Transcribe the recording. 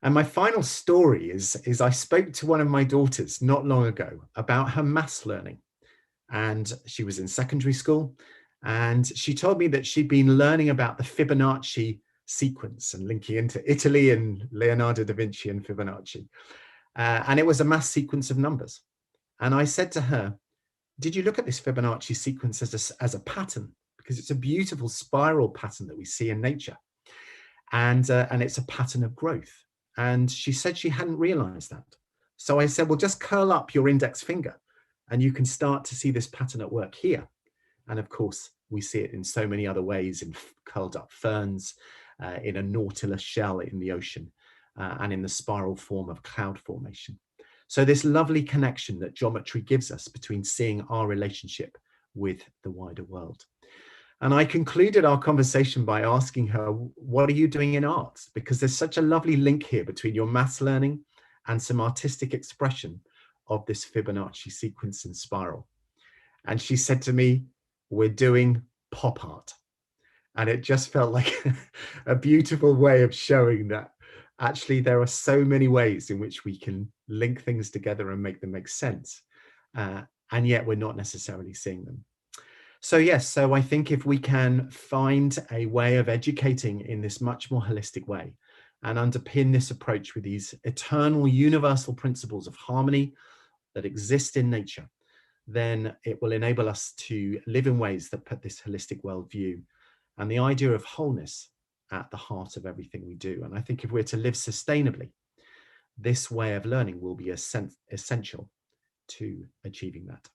And my final story is I spoke to one of my daughters not long ago about her maths learning. And she was in secondary school. And she told me that she'd been learning about the Fibonacci sequence and linking into Italy and Leonardo da Vinci and Fibonacci. And it was a math sequence of numbers. And I said to her, did you look at this Fibonacci sequence as a pattern? Because it's a beautiful spiral pattern that we see in nature. And it's a pattern of growth. And she said she hadn't realized that. So I said, well, just curl up your index finger and you can start to see this pattern at work here. And of course, we see it in so many other ways, in curled up ferns, in a nautilus shell in the ocean, and in the spiral form of cloud formation. So this lovely connection that geometry gives us between seeing our relationship with the wider world. And I concluded our conversation by asking her, what are you doing in art? Because there's such a lovely link here between your maths learning and some artistic expression of this Fibonacci sequence and spiral. And she said to me, we're doing pop art. And it just felt like a beautiful way of showing that actually there are so many ways in which we can link things together and make them make sense. And yet we're not necessarily seeing them. So yes, so I think if we can find a way of educating in this much more holistic way and underpin this approach with these eternal universal principles of harmony that exist in nature, then it will enable us to live in ways that put this holistic worldview and the idea of wholeness at the heart of everything we do. And I think if we're to live sustainably, this way of learning will be essential to achieving that.